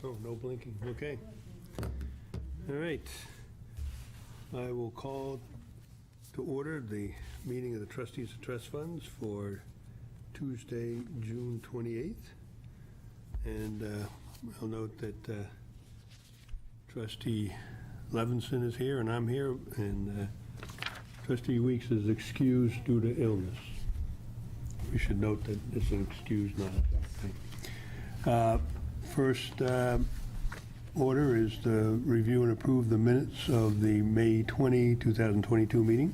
Oh, no blinking, okay. All right. I will call to order the meeting of the trustees of trust funds for Tuesday, June 28th. And I'll note that trustee Levinson is here and I'm here, and trustee Weeks is excused due to illness. We should note that it's an excuse, not a thing. First order is to review and approve the minutes of the May 20, 2022 meeting.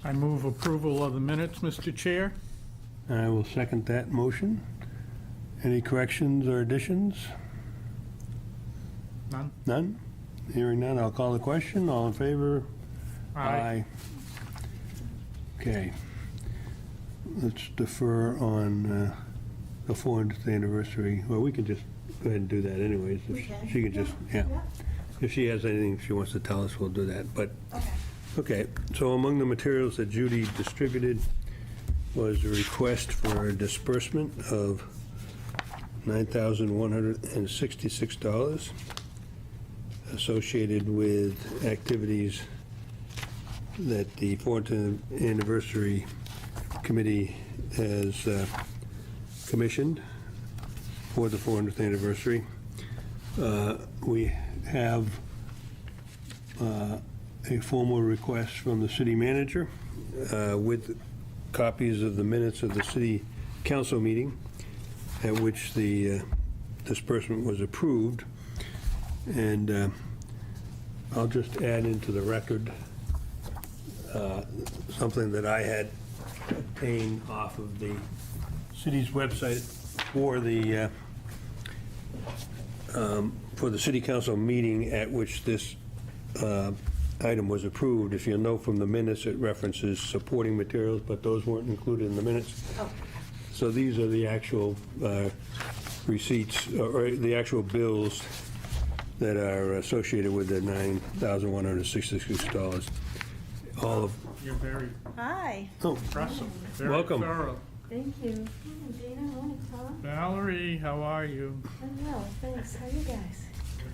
I move approval of the minutes, Mr. Chair. I will second that motion. Any corrections or additions? None? None? Hearing none, I'll call the question. All in favor? Okay. Let's defer on the 400th anniversary. Well, we can just go ahead and do that anyways. If she can just, yeah. If she has anything she wants to tell us, we'll do that. But, okay. So among the materials that Judy distributed was a request for a disbursement of $9,166 associated with activities that the 400th Anniversary Committee has commissioned for the 400th anniversary. We have a formal request from the city manager with copies of the minutes of the city council meeting at which the disbursement was approved. And I'll just add into the record something that I had obtained off of the city's website for the city council meeting at which this item was approved. If you'll note from the minutes, it references supporting materials, but those weren't included in the minutes. Oh. So these are the actual receipts, or the actual bills that are associated with the $9,166. All of, You're very Hi. oh, impressive. Very Welcome. thorough. Thank you. Morning, Dana. Morning, Tom. Valerie, how are you? I'm well, thanks. How are you guys?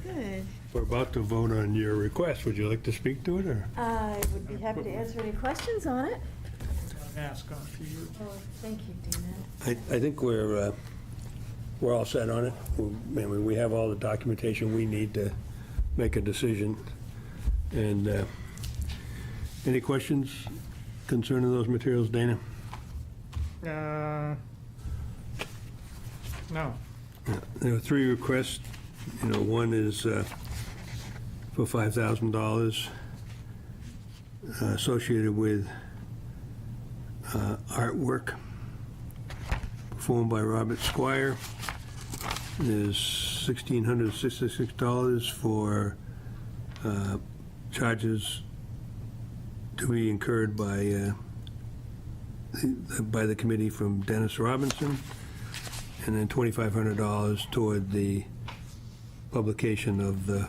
Good. we're about to vote on your request. Would you like to speak to it, or? I would be happy to answer any questions on it. Ask on to you. Oh, thank you, Dana. I think we're all set on it. We have all the documentation we need to make a decision. And any questions concerning those materials, Dana? No. There are three requests. One is for $5,000 associated with artwork performed by Robert Squire. There's $1,666 for charges to be incurred by the committee from Dennis Robinson, and then $2,500 toward the publication of the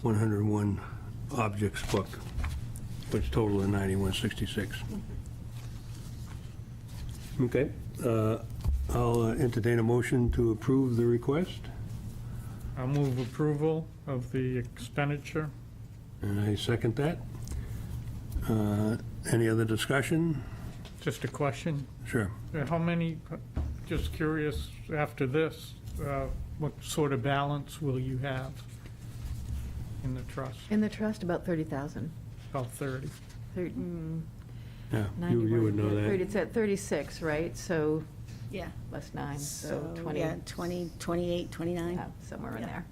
101 Objects book, which total of $91.66. Okay, I'll entertain a motion to approve the request, I'll move approval of the expenditure. and I second that. Any other discussion? Just a question. Sure. How many, just curious, after this, what sort of balance will you have in the trust? In the trust, about 30,000. About 30. Yeah, you would know that. It's at 36, right? So Yeah. less 9, so 20. Yeah, 20, 28, 29. Yeah, somewhere in Yeah. there.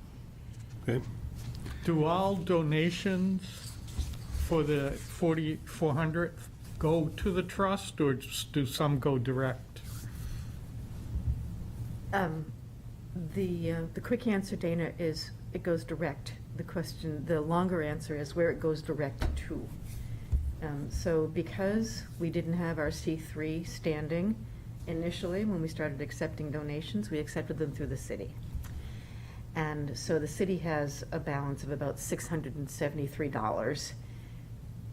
Okay. Do all donations for the 400th go to the trust, or do some go direct? The quick answer, Dana, is it goes direct. The longer answer is where it goes direct to. So because we didn't have our C3 standing initially, when we started accepting donations, we accepted them through the city. And so the city has a balance of about $673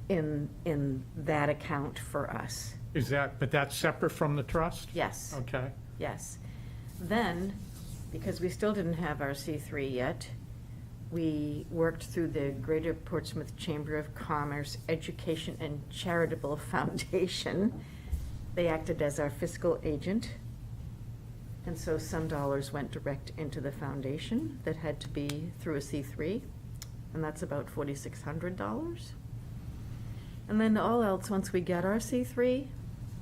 in that account for us. But that's separate from the trust? Yes, Okay. yes. Then because we still didn't have our C3 yet, we worked through the Greater Portsmouth Chamber of Commerce Education and Charitable Foundation. They acted as our fiscal agent. And so some dollars went direct into the foundation that had to be through a C3, and that's about $4,600. And then all else, once we get our C3,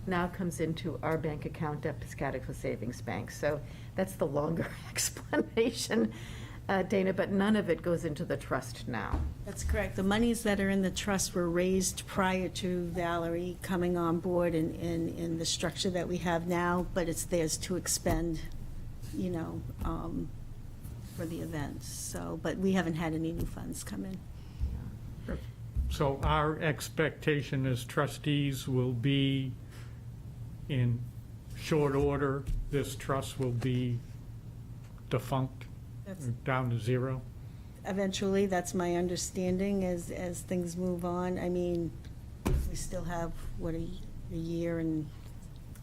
now comes into our bank account at Piscataqua Savings Bank. So that's the longer explanation, Dana, but none of it goes into the trust now. That's correct. The monies that are in the trust were raised prior to Valerie coming on board in the structure that we have now, but it's theirs to expend, you know, for the events. So, but we haven't had any new funds come in. So our expectation as trustees will be, in short order, this trust will be defunct, That's- down to zero? Eventually, that's my understanding as things move on. I mean, we still have, what, a year and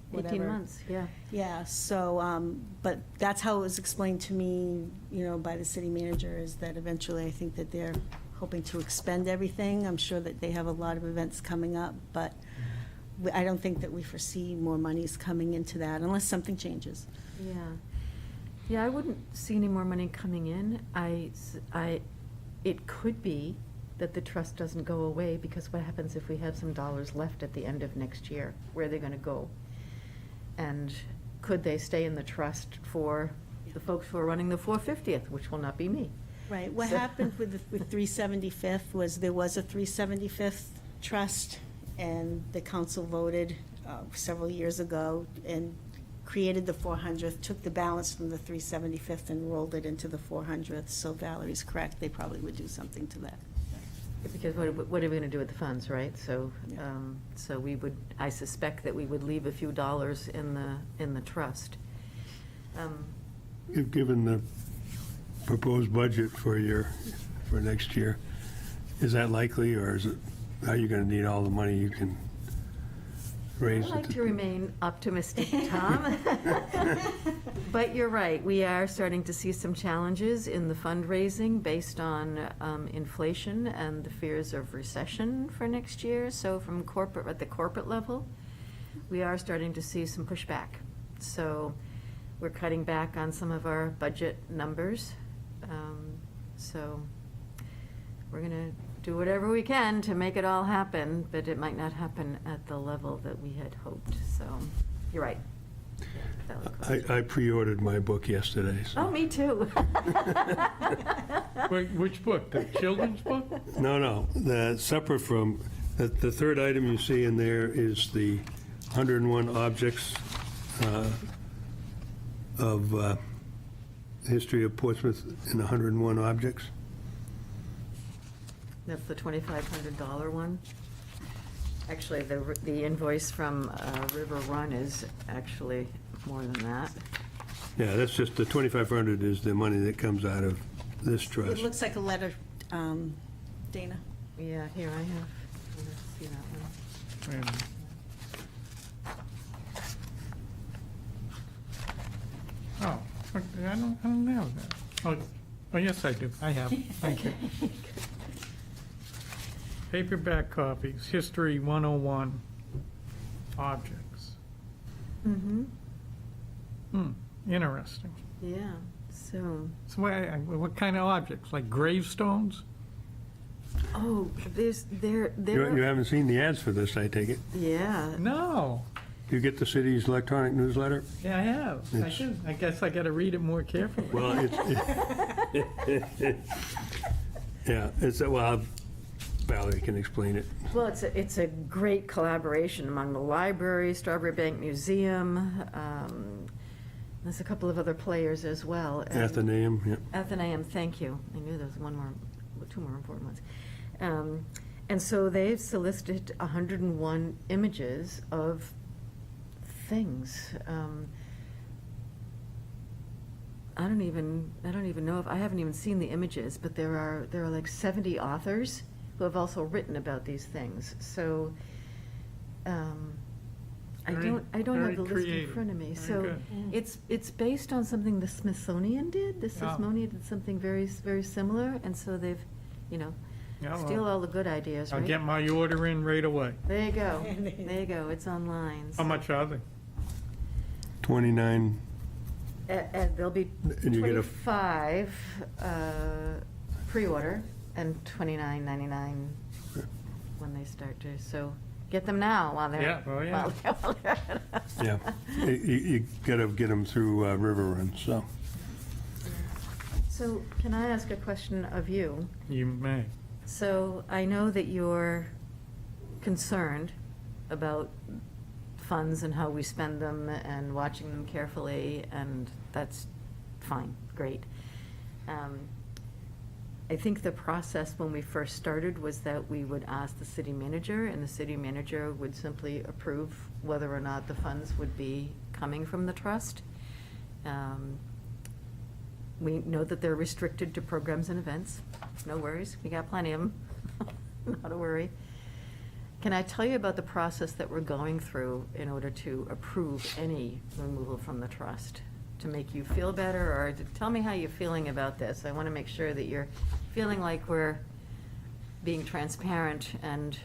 whatever. 18 months, yeah. Yeah, so, but that's how it was explained to me, you know, by the city manager, is that eventually I think that they're hoping to expend everything. I'm sure that they have a lot of events coming up, but I don't think that we foresee more monies coming into that unless something changes. Yeah. Yeah, I wouldn't see any more money coming in. It could be that the trust doesn't go away, because what happens if we have some dollars left at the end of next year? Where are they gonna go? And could they stay in the trust for the folks who are running the 450th, which will not be me? Right, what So- happened with 375th was there was a 375th trust, and the council voted several years ago and created the 400th, took the balance from the 375th and rolled it into the 400th. So Valerie's correct, they probably would do something to that. Because what are we gonna do with the funds, right? So, Yeah. so we would, I suspect that we would leave a few dollars in the trust. Given the proposed budget for next year, is that likely, or are you going to need all the money you can raise? I'd like to remain optimistic, Tom. But you're right, we are starting to see some challenges in the fundraising based on inflation and the fears of recession for next year. So from corporate, at the corporate level, we are starting to see some pushback. So we're cutting back on some of our budget numbers. So we're going to do whatever we can to make it all happen, but it might not happen at the level that we had hoped. So you're right. Yeah, valid question. I pre-ordered my book yesterday, so. Oh, me too. Wait, which book? The children's book? No, separate from, the third item you see in there is the 101 objects of history of Portsmouth in 101 objects. That's the $2,500 one. Actually, the invoice from River Run is actually more than that. Yeah, that's just, the 2,500 is the money that comes out of this It trust. looks like a letter, Dana. Yeah, here I have. Let's see that one. And Oh, I don't have that. Oh, yes, I do. I have. Thank you. Paperback copies, History 101, objects. Mm-hmm, Interesting. yeah, so, So what kind of objects, like gravestones? oh, there. You haven't seen the ads for this, I take it? Yeah, No. Do you get the city's electronic newsletter? Yeah, I have. I It's- do. I guess I got to read it more carefully. Well, well, Valerie can explain it. well, it's a great collaboration among the library, Strawberry Bank Museum, there's a couple of other players as well. and- Athenaeum, yeah. Athenaeum, thank you. I knew there was two more important ones. And so they've solicited 101 images of things. I don't even know if, I haven't even seen the images, but there are like 70 authors who have also written about these things. So, I Very- don't have very the list in creative. front of me. Very So good. it's based on something the Smithsonian did. The Oh. Smithsonian did something very similar, and so they've, Yeah, well, steal all the good ideas, I'll right? get my order in right away. There you go. There you go. It's online. How much are they? 29, There'll be And you get a- 25 pre-order and $29.99 when they start to, so get them now while they're. Yeah, oh, yeah. while they're- yeah. You gotta get them through River Run, so. So can I ask a question of you? You may. So I know that you're concerned about funds and how we spend them and watching them carefully, and that's fine, great. I think the process when we first started was that we would ask the city manager, and the city manager would simply approve whether or not the funds would be coming from the trust. We know that they're restricted to programs and events. No worries, we got plenty of them. Not a worry. Can I tell you about the process that we're going through in order to approve any removal from the trust? To make you feel better, or to tell me how you're feeling about this? I want to make sure that you're feeling like we're being transparent and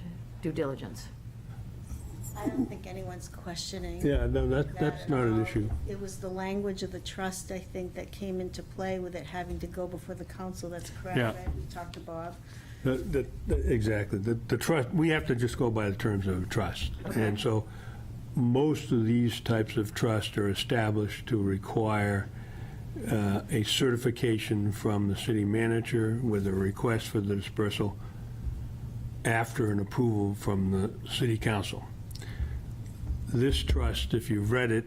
due diligence. I don't think anyone's questioning. Yeah, no, that's that not at an all. issue. It was the language of the trust, I think, that came into play with it having to go before the council. That's correct, Yeah. right? We talked to Bob. Exactly. The trust, we have to just go by the terms of the trust. And so most of these types of trusts are established to require a certification from the city manager with a request for the dispersal after an approval from the city council. This trust, if you've read it,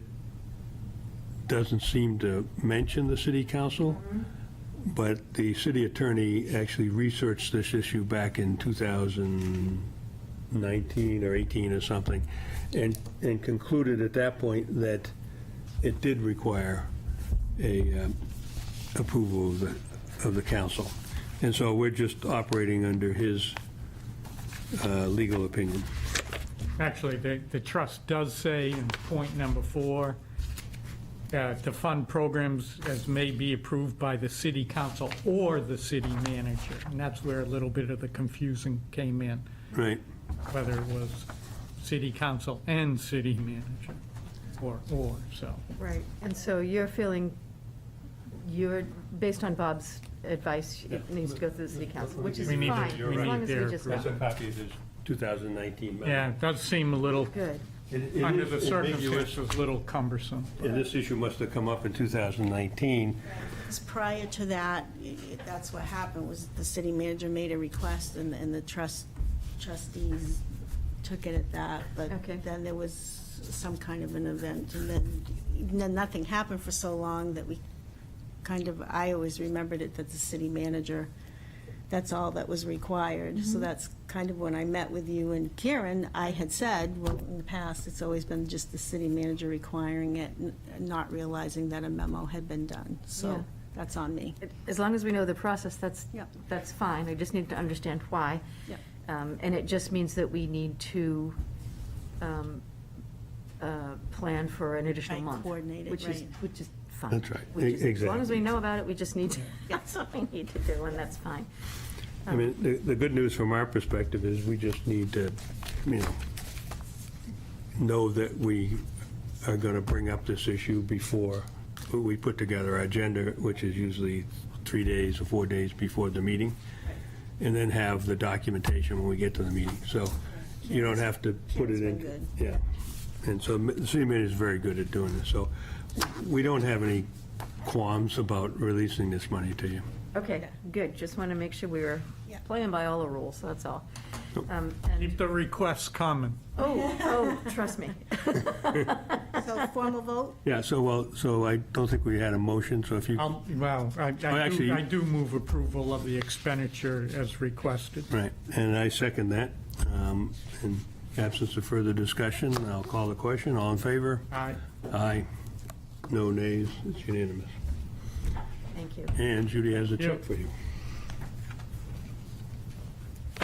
doesn't seem to mention the city council, but the city attorney actually researched this issue back in 2019 or 18 or something, and concluded at that point that it did require a approval of the council. And so we're just operating under his legal opinion. Actually, the trust does say in point number 4, to fund programs as may be approved by the city council or the city manager. And that's where a little bit of the confusing came in, Right. whether it was city council and city manager, or, so. Right. And so you're feeling, based on Bob's advice, it needs to go through the city council, which is We need to- fine, as we long need as their we just There's a go. copy of his 2019 memo. Yeah, it does seem a little, Good. It under is the ambiguous, circumstances, a little cumbersome. and this issue must have come up in 2019. Because prior to that, that's what happened, was the city manager made a request and the trustees took it at that. But Okay. then there was some kind of an event, and then nothing happened for so long that we I always remembered it that the city manager, that's all that was required. So that's kind of when I met with you and Karen, I had said, well, in the past, it's always been just the city manager requiring it, not realizing that a memo had been done. Yeah. So that's on me. As long as we know the process, Yep. that's fine. I just need to understand why. Yep. And it just means that we need to plan for an additional Right, month. coordinate it, Which is fine. That's right. As long as Exactly. we know about it, we just need to, that's what we need to do, and that's fine. I mean, the good news from our perspective is we just need to, know that we are going to bring up this issue before we put together our agenda, which is usually 3 days or 4 days before the meeting, and then have the documentation when we get to the meeting. So you don't have to put it Karen's in. been Yeah. And so the city manager is very good at doing this. So we don't have any qualms about releasing this money to you. Okay, good. Just want to make sure we were Yeah. playing by all the rules, that's all. And, Keep the requests coming. trust me. So formal vote? Yeah, so I don't think we had a motion, so if you, Well, actually- I do move approval of the expenditure as requested. right, and I second that. In absence of further discussion, I'll call the question. All in favor? Aye. Aye. No nays, it's unanimous. Thank you. And Judy has a check Yep. for you.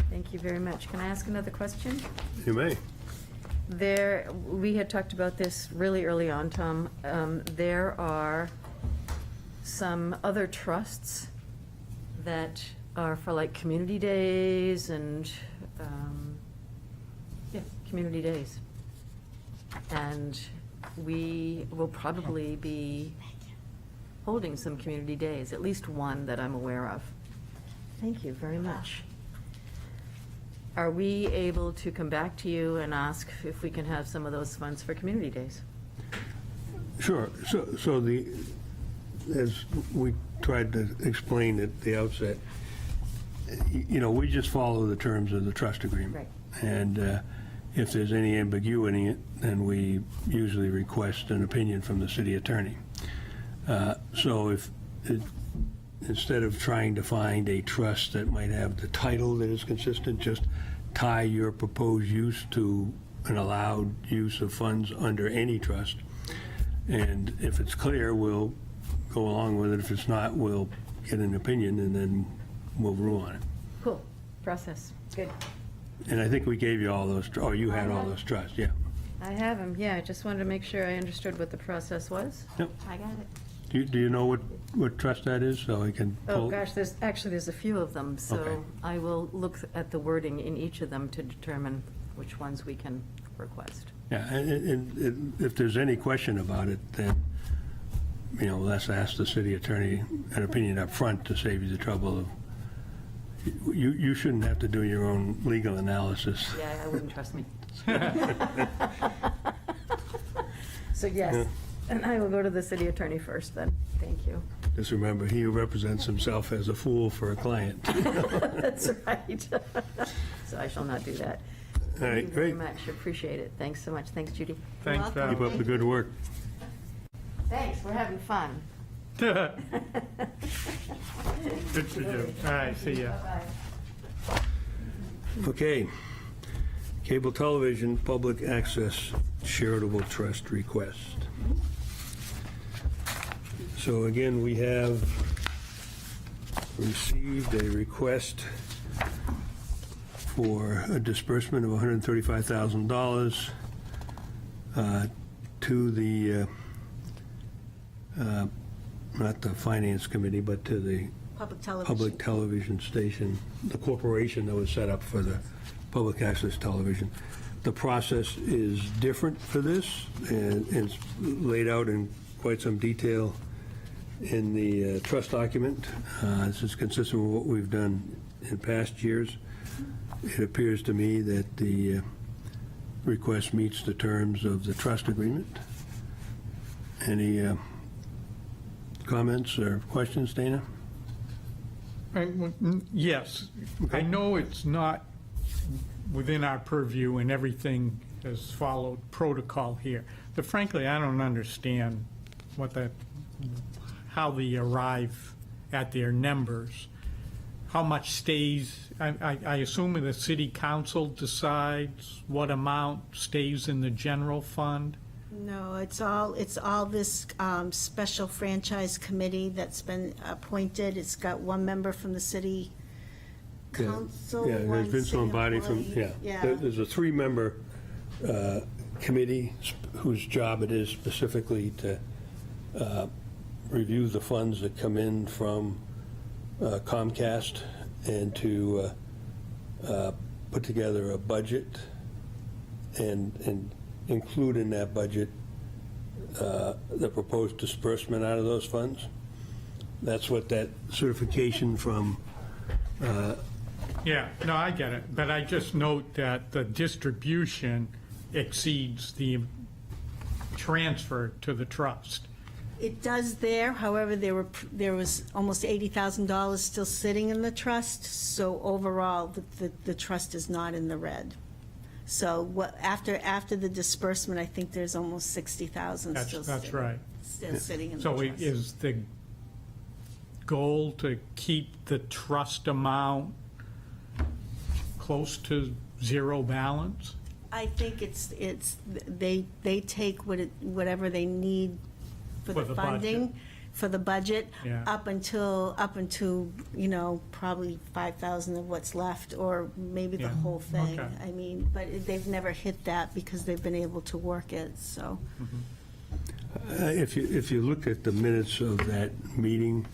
Thank you very much. Can I ask another question? You may. we had talked about this really early on, Tom. There are some other trusts that are for like community days and, community days. And we will probably be holding some community days, at least one that I'm aware of. Thank you very much. Are we able to come back to you and ask if we can have some of those funds for community days? Sure. So as we tried to explain at the outset, we just follow the terms of the trust agreement. Right. And if there's any ambiguity in it, then we usually request an opinion from the city attorney. So instead of trying to find a trust that might have the title that is consistent, just tie your proposed use to an allowed use of funds under any trust. And if it's clear, we'll go along with it. If it's not, we'll get an opinion and then we'll rule on it. Cool. Process. Good. And I think we gave you all those, or you had all those trusts, yeah. I have them, yeah. I just wanted to make sure I understood what the process was. Yep. I got it. Do you know what trust that is, so I can pull? Oh, gosh, there's a few of them, so Okay. I will look at the wording in each of them to determine which ones we can request. Yeah, and if there's any question about it, then, let's ask the city attorney an opinion up front to save you the trouble of, you shouldn't have to do your own legal analysis. Yeah, I wouldn't trust me. So, yes, and I will go to the city attorney first then. Thank you. Just remember, he who represents himself as a fool for a client. That's right. So I shall not do that. All right, Thank you very great. much. Appreciate it. Thanks so much. Thanks, Judy. Thanks, welcome. Keep Val. up the good work. Thanks, we're having fun. Good for you. All right, see ya. Bye-bye. Okay. Cable television, public access charitable trust request. So again, we have received a request for a disbursement of $135,000 to the, not the finance committee, but to the Public television. public television station, the corporation that was set up for the public access television. The process is different for this, and it's laid out in quite some detail in the trust document. This is consistent with what we've done in past years. It appears to me that the request meets the terms of the trust agreement. Any comments or questions, Dana? Yes, I know it's not within our purview and everything has followed protocol here, but frankly, I don't understand how they arrive at their numbers. How much stays, I assume the city council decides what amount stays in the general fund? No, it's all this special franchise committee that's been appointed. It's got one member from the city council. Yeah, one there's Vince city Lombardi from, employee. There's a three-member committee whose job it is specifically to review the funds that come in from Comcast and to put together a budget and include in that budget the proposed disbursement out of those funds. That's what that certification from Yeah, no, I get it, but I just note that the distribution exceeds the transfer to the trust. It does there, however, there was almost $80,000 still sitting in the trust, so overall, the trust is not in the red. So after the disbursement, I think there's almost 60,000 still sitting. That's right. Still sitting in the So trust. is the goal to keep the trust amount close to zero balance? I think they take whatever they need for For the the funding. budget. for the budget, Yeah. up until, you know, probably 5,000 of what's left, or maybe the Yeah. whole thing. Okay. I mean, but they've never hit that because they've been able to work it, so. If you look at the minutes of that meeting,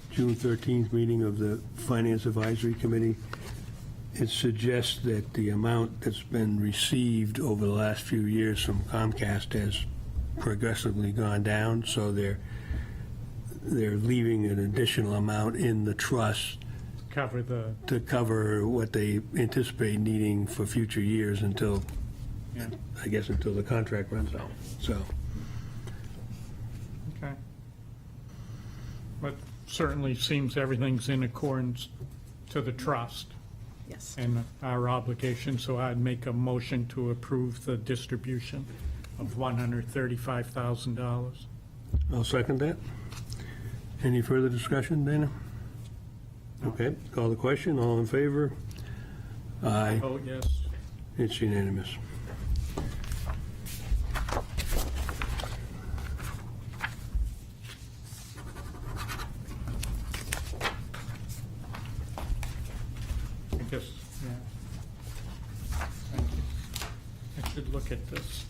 June 13th meeting of the Finance Advisory Committee, it suggests that the amount that's been received over the last few years from Comcast has progressively gone down, so they're leaving an additional amount in the trust Cover the, to cover what they anticipate needing for future years until, yeah, I guess, until the contract runs out, so. okay. But certainly seems everything's in accordance to the trust Yes. and our obligation, so I'd make a motion to approve the distribution of $135,000. I'll second that. Any further discussion, Dana? Okay, call the question, all in favor? Aye, Vote yes. it's unanimous. I guess, yeah. Thank you. I should look at this.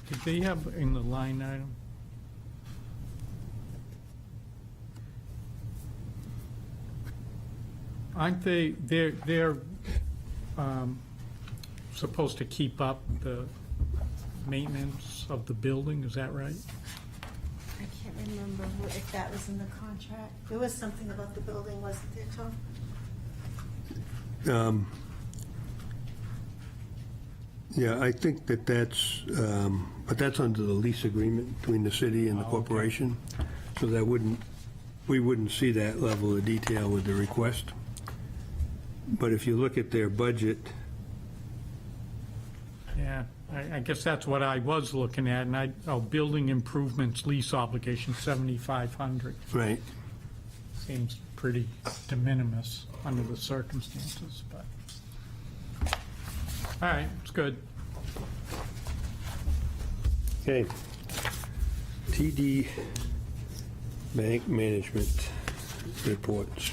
Did they have in the line item? Aren't they're supposed to keep up the maintenance of the building, is that right? I can't remember if that was in the contract. There was something about the building, wasn't there, Tom? Yeah, I think that's, but that's under the lease agreement between the city and the Oh, okay. corporation, so that we wouldn't see that level of detail with the request. But if you look at their budget, Yeah, I guess that's what I was looking at, and building improvements lease obligation, 7,500. right, Seems pretty de minimis under the circumstances, but, all right, it's good. okay. TD Bank Management reports.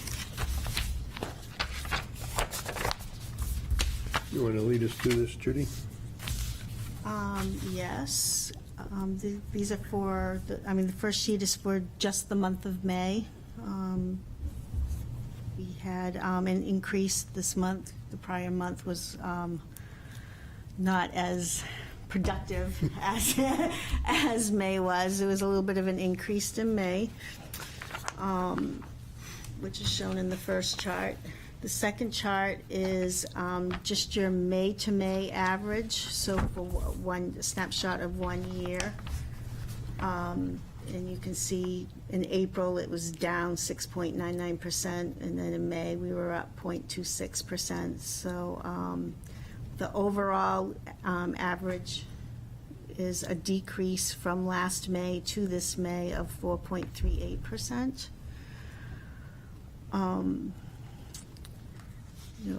You want to lead us through this, Judy? Yes. These are for, the first sheet is for just the month of May. We had an increase this month. The prior month was not as productive as May was. There was a little bit of an increase in May, which is shown in the first chart. The second chart is just your May to May average, so for one snapshot of 1 year. And you can see in April, it was down 6.99%, and then in May, we were up 0.26%. So the overall average is a decrease from last May to this May of 4.38%.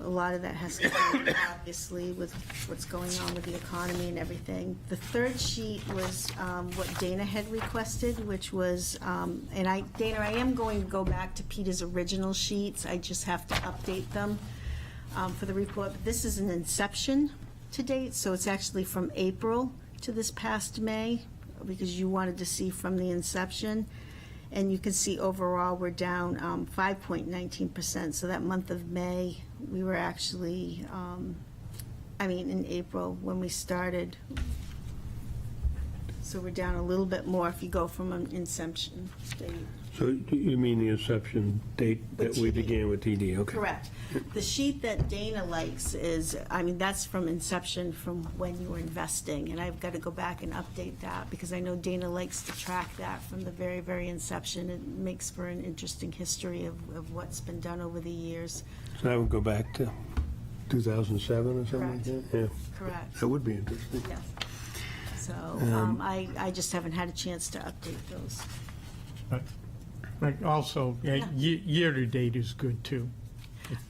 A lot of that has to do, obviously, with what's going on with the economy and everything. The third sheet was what Dana had requested, which was, Dana, I am going to go back to Peter's original sheets. I just have to update them for the report. But this is an inception to date, so it's actually from April to this past May, because you wanted to see from the inception. And you can see overall, we're down 5.19%. So that month of May, we were actually, in April when we started. So we're down a little bit more if you go from an inception date. So you mean the inception date that With we TD. began with TD, okay? Correct. The sheet that Dana likes is, that's from inception, from when you were investing, and I've got to go back and update that, because I know Dana likes to track that from the very, very inception. It makes for an interesting history of what's been done over the years. So that would go back to 2007 or something like Correct. that? Yeah, Correct. that would be interesting. Yes. So, I just haven't had a chance to update those. But also, year-to-date is good, too.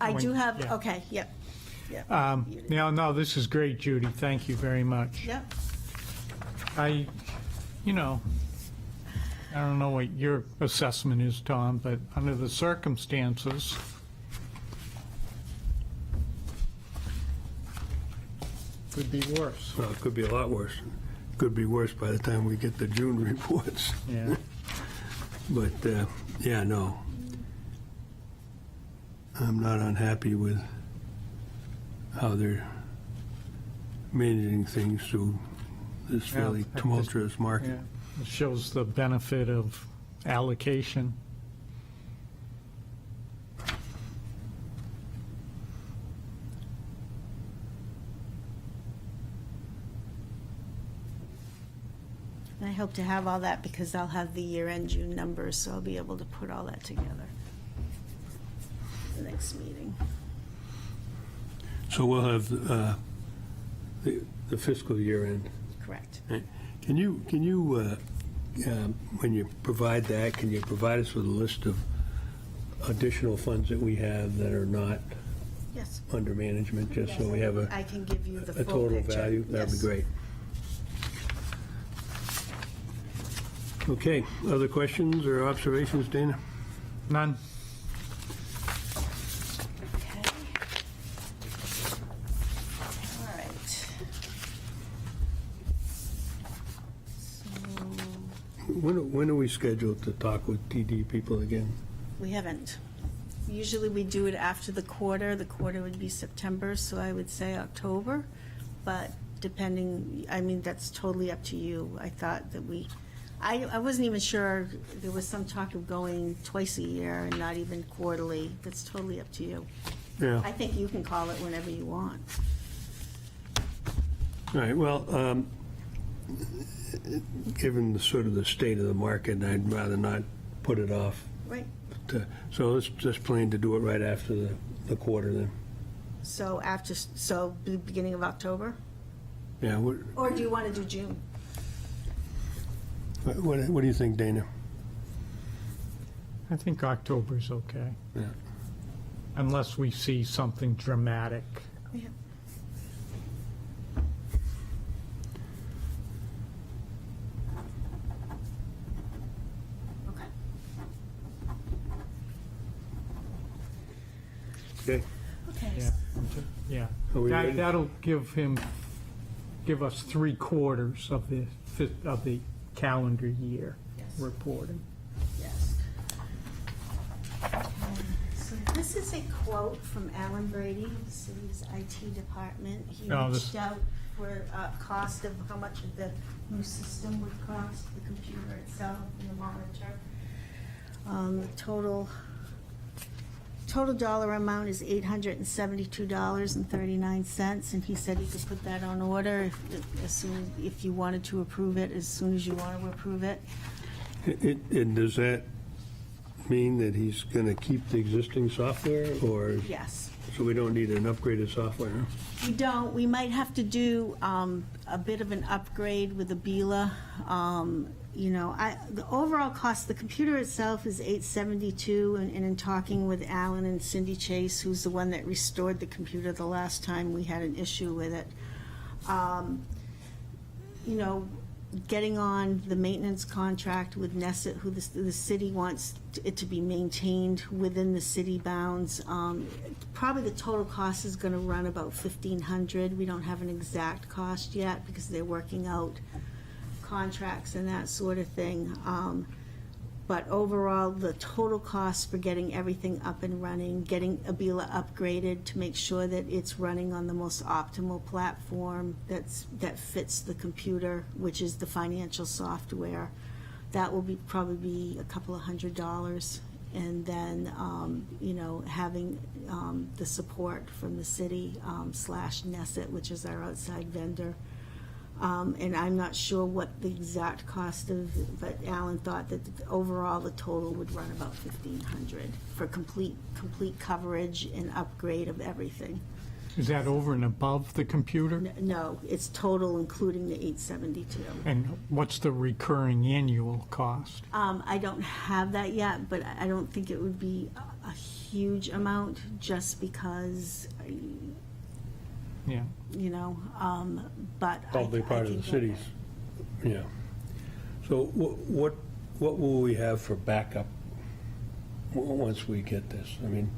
I do have, Yeah. okay, yep. No, this is great, Judy, thank you very much. Yep. I I don't know what your assessment is, Tom, but under the circumstances, could be worse. Well, it could be a lot worse. Could be worse by the time we get the June reports. Yeah. But, yeah, no. I'm not unhappy with how they're managing things through this fairly I tumultuous Yeah. market. It shows the benefit of allocation. And I hope to have all that because I'll have the year-end June numbers, so I'll be able to put all that together. The next meeting. So we'll have the fiscal year end. Correct. Can you, when you provide that, can you provide us with a list of additional funds that we have that are not Yes. under management, just so we have I can give you the a full total picture. value? That'd be Yes. great. Okay, other questions or observations, Dana? None? Okay. All right. So, When are we scheduled to talk with TD people again? we haven't. Usually we do it after the quarter. The quarter would be September, so I would say October. But depending, I mean, that's totally up to you. I thought that I wasn't even sure, there was some talk of going twice a year and not even quarterly. That's totally up to you. Yeah. I think you can call it whenever you want. All right, well, given the sort of the state of the market, I'd rather not put it off. Right. So let's just plan to do it right after the quarter then. So the beginning of October? Yeah, what Or do you want to do June? do you think, Dana? I think October's okay, Yeah. unless we see something dramatic. Yeah. Okay. Okay, Okay. Yeah, yeah. Are we ready? That'll give us 3/4 of the calendar year Yes. reporting. Yes. So this is a quote from Alan Brady, the city's IT department. He Oh, reached out for a cost of how much the new system would cost, the computer itself and the monitor. The total dollar amount is $872.39, and he said he could put that on order if you wanted to approve it, as soon as you want to approve it. and does that mean that he's going to keep the existing software, or, Yes. so we don't need an upgraded software? Huh? We don't. We might have to do a bit of an upgrade with the Bela. The overall cost, the computer itself is $872, and in talking with Alan and Cindy Chase, who's the one that restored the computer the last time we had an issue with it, getting on the maintenance contract with Nesset, who the city wants it to be maintained within the city bounds. Probably the total cost is going to run about $1,500. We don't have an exact cost yet because they're working out contracts and that sort of thing. But overall, the total cost for getting everything up and running, getting Abila upgraded to make sure that it's running on the most optimal platform that fits the computer, which is the financial software, that will probably be a couple of $100. And then, having the support from the city / Nesset, which is our outside vendor. And I'm not sure what the exact cost but Alan thought that overall the total would run about $1,500 for complete coverage and upgrade of everything. Is that over and above the computer? No, it's total including the $872. And what's the recurring annual cost? I don't have that yet, but I don't think it would be a huge amount just because, Yeah. but. Probably I part of can the get city's, that. yeah. So what what will we have for backup once we get this? I mean,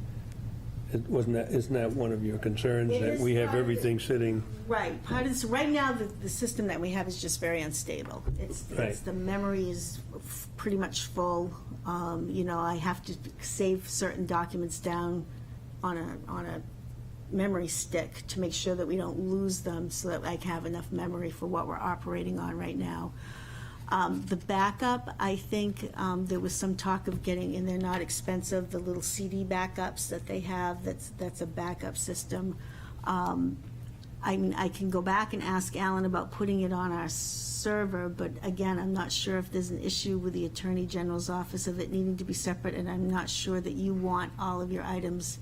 isn't that one of your concerns, It that is we have part of it. everything sitting? Right, part of this, right now, the system that we have is just very unstable. Right. The memory is pretty much full. You know, I have to save certain documents down on a memory stick to make sure that we don't lose them, so that I have enough memory for what we're operating on right now. The backup, I think, there was some talk of getting, and they're not expensive, the little CD backups that they have, that's a backup system. I mean, I can go back and ask Alan about putting it on our server, but again, I'm not sure if there's an issue with the Attorney General's office of it needing to be separate, and I'm not sure that you want all of your items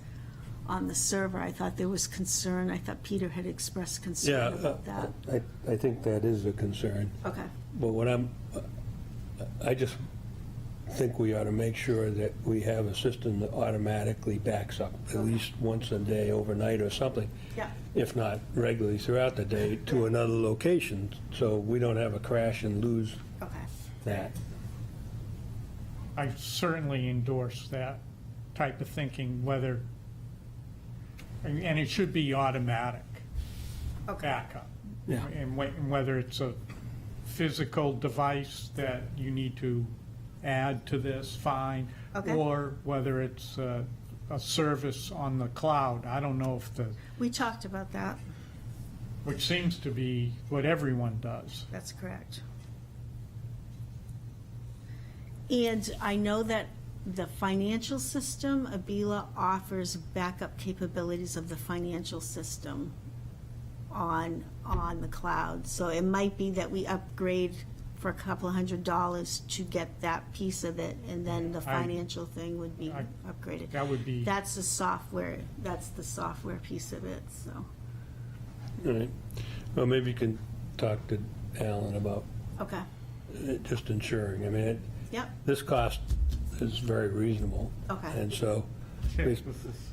on the server. I thought there was concern, I thought Peter had expressed concern about that. I think that is a concern. Okay, But I just think we ought to make sure that we have a system that automatically backs up at least once a day, overnight or something, yeah, if not regularly throughout the day, to another location, so we don't have a crash and lose okay. that. I certainly endorse that type of thinking, whether, and it should be automatic Okay. backup. Yeah. And whether it's a physical device that you need to add to this, fine. Okay. Or whether it's a service on the cloud. I don't know if We talked about that, which seems to be what everyone does. that's correct. And I know that the financial system, Abila offers backup capabilities of the financial system on the cloud. So it might be that we upgrade for a couple of $100 to get that piece of it, and then the financial thing would be upgraded. That would be, That's the software piece of it, so. All right. Well, maybe you can talk to Alan about Okay, just insuring. I mean, yep, this cost is very reasonable. Okay. And so, you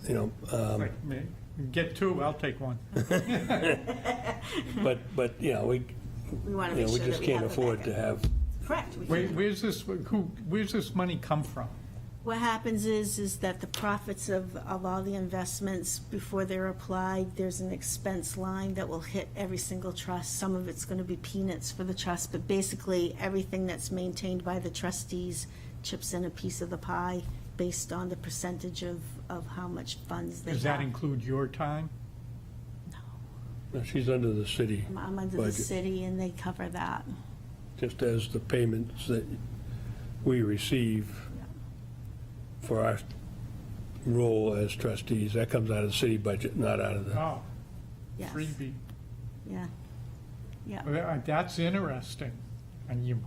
know, get two, I'll take one. but, you know, we want to make we sure just that we can't have the afford backup. to have, Correct. we Wait, can- where's this money come from? What happens is that the profits of all the investments, before they're applied, there's an expense line that will hit every single trust. Some of it's going to be peanuts for the trust, but basically, everything that's maintained by the trustees chips in a piece of the pie based on the percentage of how much funds they have. Does that include your time? she's under the city, I'm under the budget. city, and they cover that. just as the payments that we receive for our role as trustees, that comes out of the city budget, not out of the, Oh, Yes, freebie. yeah, yeah. Well, that's interesting, and you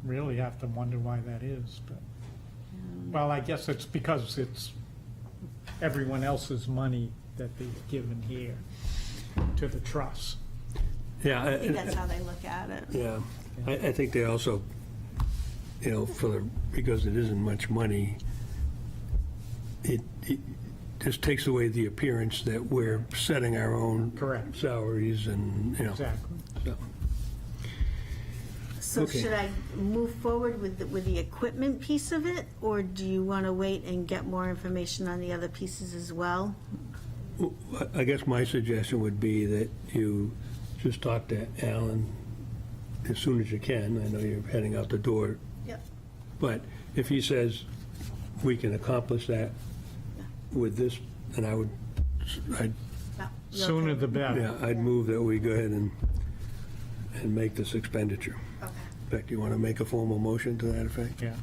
really have to wonder why that is, but, well, I guess it's because it's everyone else's money that they've given here to the trust. yeah. I think that's how they look at it. Yeah, I think they also, you know, because it isn't much money, it just takes away the appearance that we're setting our own Correct. salaries and, you know. Exactly. so. So Okay. should I move forward with the equipment piece of it, or do you want to wait and get more information on the other pieces as well? I guess my suggestion would be that you just talk to Alan as soon as you can. I know you're heading out the door, Yep. but if he says we can accomplish that with this, then I'd Sooner the better. Yeah, I'd move that we go ahead and make this expenditure. Okay. In fact, you want to make a formal motion to that effect? Yeah.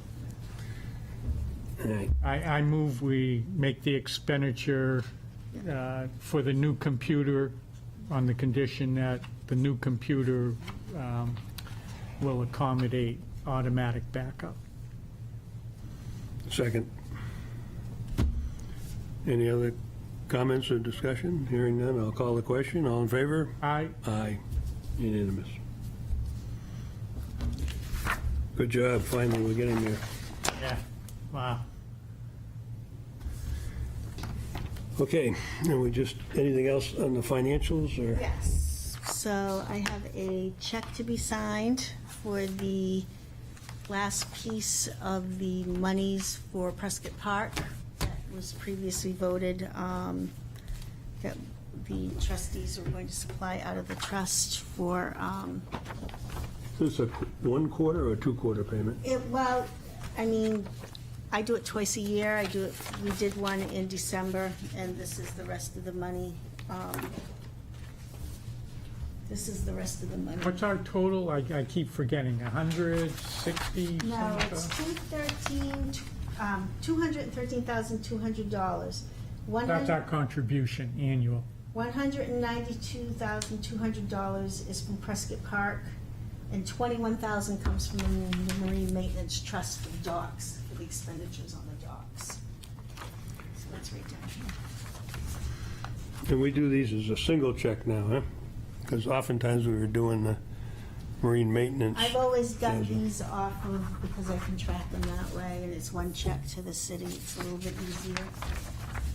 All right. I move we make the expenditure for the new computer on the condition that the new computer will accommodate automatic backup. Second. Any other comments or discussion? Hearing none, I'll call the question. All in favor? Aye. Aye. Unanimous. Good job, finally, we're getting there. Yeah. Wow. Okay, and anything else on the financials, or? Yes. So I have a check to be signed for the last piece of the monies for Prescott Park that was previously voted, that the trustees were going to supply out of the trust for, Is this a 1 quarter or 2 quarter payment? well, I mean, I do it twice a year. We did one in December, and this is the rest of the money. This is the rest of the money. What's our total? I keep forgetting, 160? No, it's $213,200. That's our contribution, annual. $192,200 is from Prescott Park, and $21,000 comes from the Marine Maintenance Trust for the docks, for the expenditures on the docks. So that's right down here. And we do these as a single check now, huh? Because oftentimes we were doing the marine maintenance. I've always done these off of, because I can track them that way, and it's one check to the city. It's a little bit easier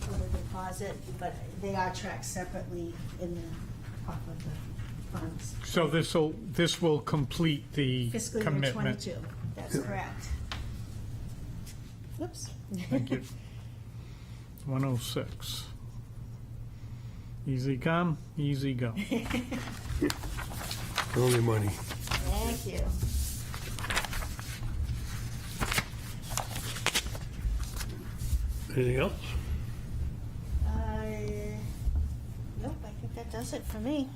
for the deposit, but they are tracked separately off of the funds. So this will complete the Fiscal year commitment. 22, that's correct. Oops. Thank you. 106. Easy come, easy go. Only money. Thank you. Anything else? Nope, I think that does it for me.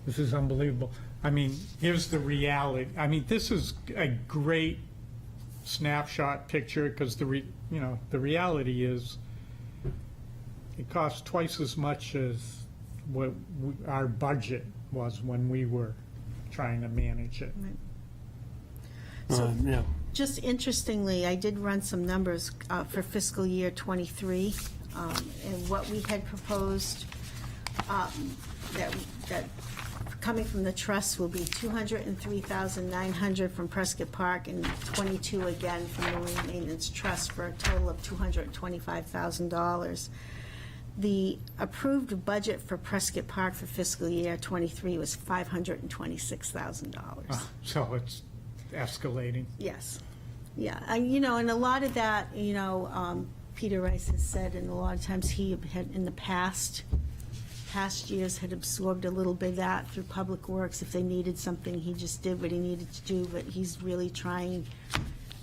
This is unbelievable. I mean, here's the reality. I mean, this is a great snapshot picture because the reality is it costs twice as much as what our budget was when we were trying to manage it. So- Yeah. Just interestingly, I did run some numbers for fiscal year '23, and what we had proposed, that coming from the trust will be $203,900 from Prescott Park and 22 again from the Marine Maintenance Trust, for a total of $225,000. The approved budget for Prescott Park for fiscal year '23 was $526,000. So it's escalating. Yes, yeah, and a lot of that, Peter Rice has said, and a lot of times he had, in the past years, had absorbed a little bit of that through Public Works. If they needed something, he just did what he needed to do, but he's really trying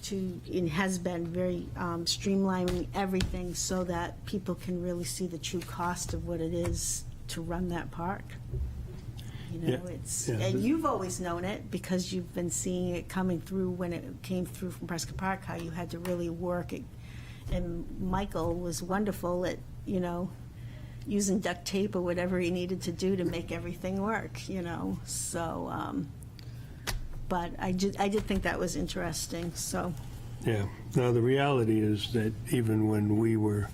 to, and has been very streamlining everything so that people can really see the true cost of what it is to run that park. Yeah, yeah. And you've always known it because you've been seeing it coming through when it came through from Prescott Park, how you had to really work it. And Michael was wonderful at, using duct tape or whatever he needed to do to make everything work, so, but I did think that was interesting, so. Yeah. Now, the reality is that even when we were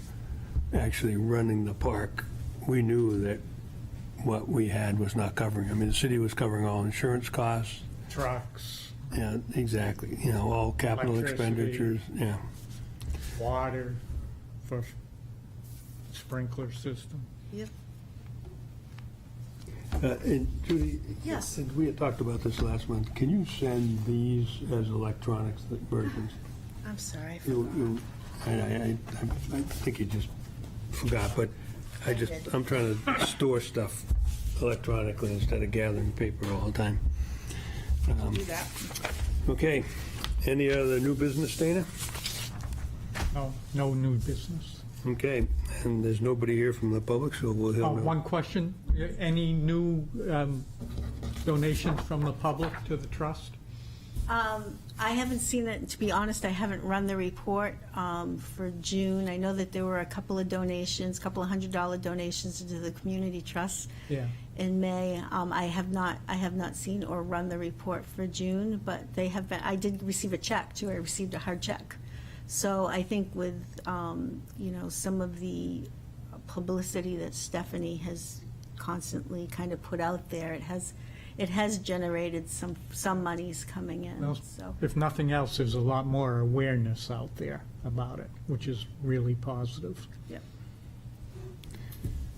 actually running the park, we knew that what we had was not covering. I mean, the city was covering all insurance costs. Trucks, Yeah, exactly. All capital Electricity. expenditures. Yeah. water for sprinkler system. Yep. And Judy? Yes. We had talked about this last month. Can you send these as electronic versions? I'm sorry. I think you just forgot, but I'm trying to store stuff electronically instead of gathering paper all the time. Do that. Okay. Any other new business, Dana? No new business. Okay. And there's nobody here from the public, so we'll have no. One question, any new donations from the public to the trust? I haven't seen it, to be honest. I haven't run the report for June. I know that there were a couple of donations, couple of $100 donations to the community trust Yeah. in May. I have not seen or run the report for June, but they have been. I did receive a check too. I received a hard check. So I think with some of the publicity that Stephanie has constantly kind of put out there, it has generated some monies coming in. Well, So if nothing else, there's a lot more awareness out there about it, which is really positive. Yep.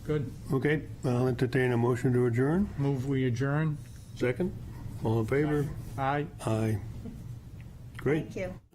Good. Okay. I'll entertain a motion to adjourn. Move we adjourn. Second? All in favor? Aye. Aye. Great. Thank you.